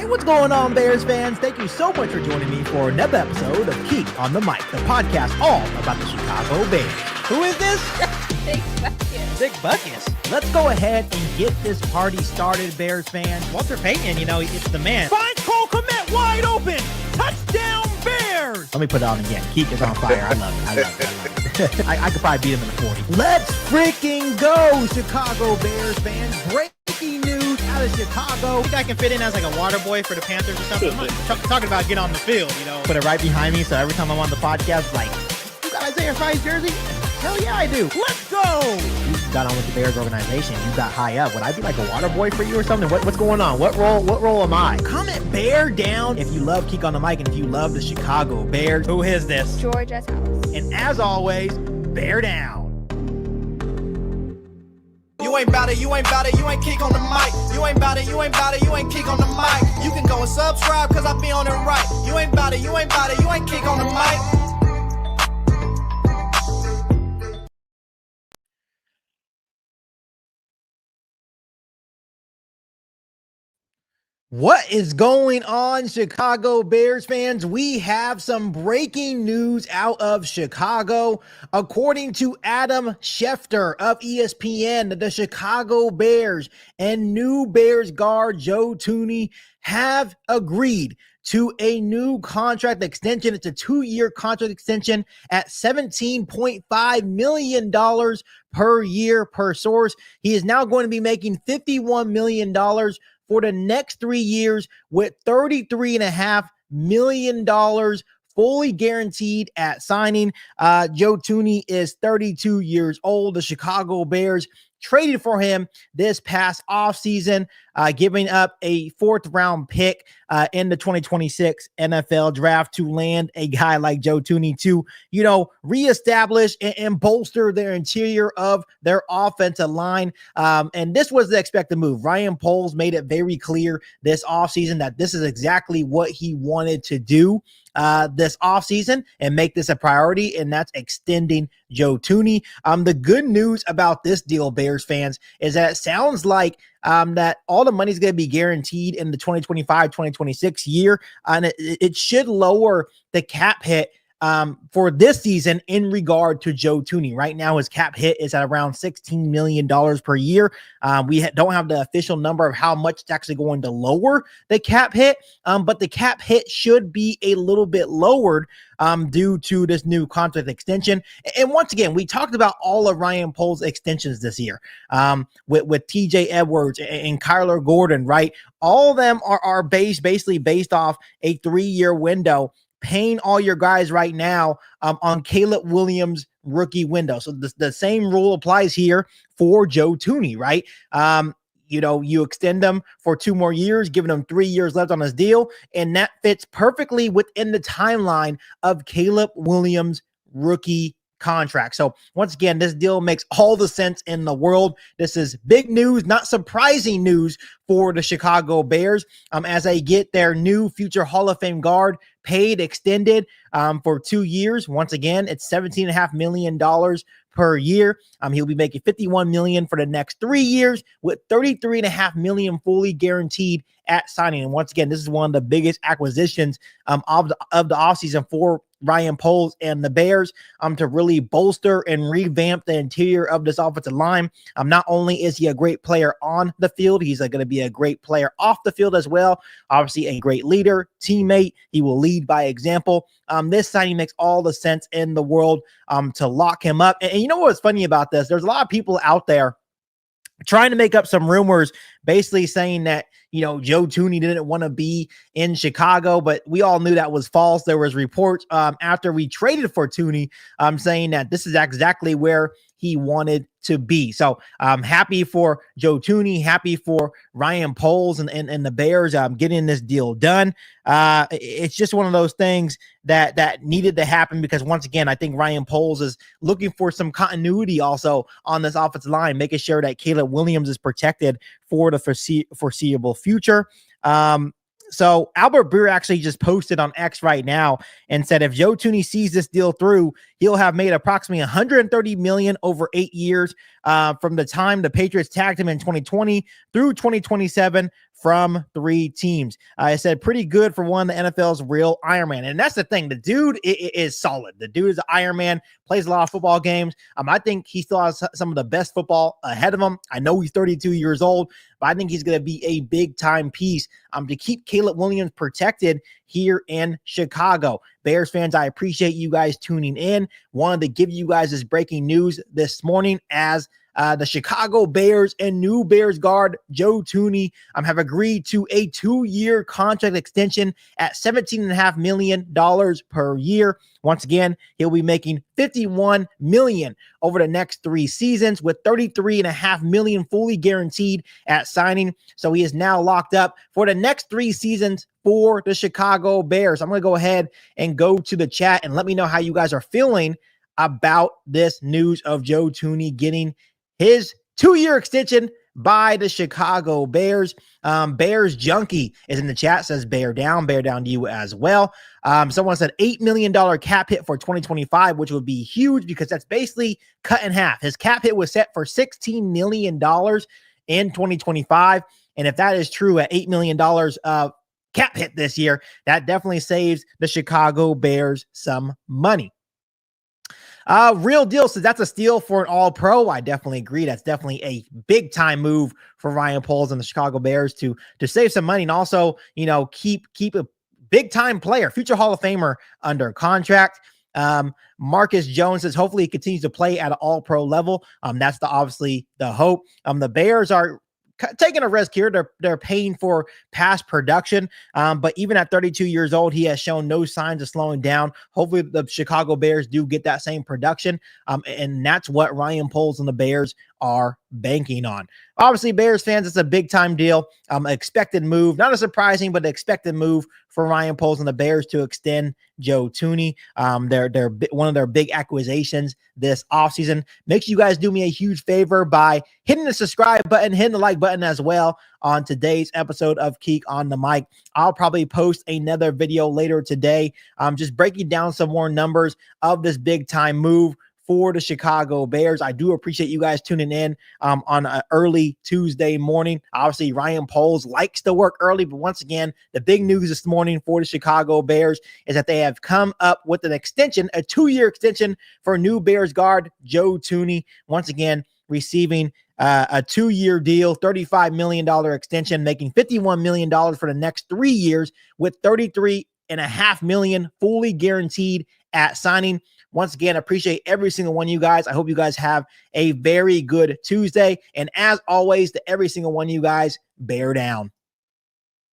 Hey, what's going on, Bears fans? Thank you so much for joining me for another episode of Keep on the Mic, the podcast all about the Chicago Bears. Who is this? Big Bucket. Big Bucket. Let's go ahead and get this party started, Bears fans. Walter Payton, it's the man. Find Cole Kmet wide open. Touchdown, Bears. Let me put it on again. Keep is on fire. I love it. I could probably beat him in the 40. Let's freaking go, Chicago Bears fans. Breaking news out of Chicago. I think I can fit in as like a water boy for the Panthers or something. I'm not talking about get on the field, Put it right behind me so every time I'm on the podcast, like, you got Isaiah Fry's jersey? Hell yeah, I do. Let's go. You got on with the Bears organization. You got high up. Would I be like a water boy for you or something? What's going on? What role am I? Comment bear down if you love Keek on the Mic and if you love the Chicago Bears. Who is this? Georgia's house. And as always, bear down. You ain't bout it, you ain't bout it, you ain't Keek on the mic. You ain't bout it, you ain't bout it, you ain't Keek on the mic. You can go and subscribe cause I be on it right. You ain't bout it, you ain't bout it, you ain't Keek on the mic. What is going on, Chicago Bears fans? We have some breaking news out of Chicago. According to Adam Schefter of ESPN, the Chicago Bears and new Bears guard Joe Thuney have agreed to a new contract extension. It's a 2-year contract extension at $17.5 million per year per source. He is now going to be making $51 million for the next 3 years with $33.5 million fully guaranteed at signing. Joe Thuney is 32 years old. The Chicago Bears traded for him this past offseason, giving up a 4th-round pick in the 2026 NFL draft to land a guy like Joe Thuney to, reestablish and bolster their interior of their offensive line. And this was the expected move. Ryan Poles made it very clear this offseason that this is exactly what he wanted to do this offseason and make this a priority, and that's extending Joe Thuney. The good news about this deal, Bears fans, is that it sounds like that all the money is going to be guaranteed in the 2025-2026 year, and it should lower the cap hit for this season in regard to Joe Thuney. Right now, his cap hit is at around $16 million per year. We don't have the official number of how much it's actually going to lower the cap hit, but the cap hit should be a little bit lowered due to this new contract extension. And once again, we talked about all of Ryan Poles' extensions this year with TJ Edwards and Kyler Gordon, right? All of them are basically based off a 3-year window, paying all your guys right now on Caleb Williams' rookie window. So the same rule applies here for Joe Thuney, right? You extend them for 2 more years, giving him 3 years left on his deal, and that fits perfectly within the timeline of Caleb Williams' rookie contract. So once again, this deal makes all the sense in the world. This is big news, not surprising news for the Chicago Bears as they get their new future Hall of Fame guard paid, extended for 2 years. Once again, it's $17.5 million per year. He'll be making $51 million for the next 3 years with $33.5 million fully guaranteed at signing. And once again, this is one of the biggest acquisitions of the offseason for Ryan Poles and the Bears to really bolster and revamp the interior of this offensive line. Not only is he a great player on the field, he's going to be a great player off the field as well. Obviously a great leader, teammate. He will lead by example. This signing makes all the sense in the world to lock him up. And you know what's funny about this? There's a lot of people out there trying to make up some rumors, basically saying that, Joe Thuney didn't want to be in Chicago, but we all knew that was false. There was reports after we traded for Thuney saying that this is exactly where he wanted to be. So I'm happy for Joe Thuney, happy for Ryan Poles and the Bears getting this deal done. It's just one of those things that needed to happen because once again, I think Ryan Poles is looking for some continuity also on this offensive line, making sure that Caleb Williams is protected for the foreseeable future. So Albert Breer actually just posted on X right now and said if Joe Thuney sees this deal through, he'll have made approximately $130 million over 8 years from the time the Patriots tagged him in 2020 through 2027 from 3 teams. I said pretty good for one of the NFL's real Iron Man. And that's the thing. The dude is solid. The dude is an Iron Man, plays a lot of football games. I think he still has some of the best football ahead of him. I know he's 32 years old, but I think he's going to be a big-time piece to keep Caleb Williams protected here in Chicago. Bears fans, I appreciate you guys tuning in. Wanted to give you guys this breaking news this morning as the Chicago Bears and new Bears guard Joe Thuney have agreed to a 2-year contract extension at $17.5 million per year. Once again, he'll be making $51 million over the next 3 seasons with $33.5 million fully guaranteed at signing. So he is now locked up for the next 3 seasons for the Chicago Bears. I'm going to go ahead and go to the chat and let me know how you guys are feeling about this news of Joe Thuney getting his 2-year extension by the Chicago Bears. Bears Junkie is in the chat, says bear down to you as well. Someone said $8 million cap hit for 2025, which would be huge because that's basically cut in half. His cap hit was set for $16 million in 2025. And if that is true at $8 million cap hit this year, that definitely saves the Chicago Bears some money. Real Deal says that's a steal for an all-pro. I definitely agree. That's definitely a big-time move for Ryan Poles and the Chicago Bears to save some money and also, keep a big-time player, future Hall of Famer under contract. Marcus Jones says hopefully he continues to play at an all-pro level. That's obviously the hope. The Bears are taking a risk here. They're paying for past production. But even at 32 years old, he has shown no signs of slowing down. Hopefully the Chicago Bears do get that same production. And that's what Ryan Poles and the Bears are banking on. Obviously, Bears fans, it's a big time deal. Expected move, not a surprising, but expected move for Ryan Poles and the Bears to extend Joe Thuney. They're one of their big acquisitions this offseason. Make sure you guys do me a huge favor by hitting the subscribe button, hitting the like button as well on today's episode of Keek on the Mic. I'll probably post another video later today, just breaking down some more numbers of this big time move for the Chicago Bears. I do appreciate you guys tuning in on an early Tuesday morning. Obviously, Ryan Poles likes to work early, but once again, the big news this morning for the Chicago Bears is that they have come up with an extension, a 2-year extension for new Bears guard Joe Thuney. Once again, receiving a 2-year deal, $35 million extension, making $51 million for the next 3 years with $33.5 million fully guaranteed at signing. Once again, appreciate every single one of you guys. I hope you guys have a very good Tuesday. And as always, to every single one of you guys, bear down.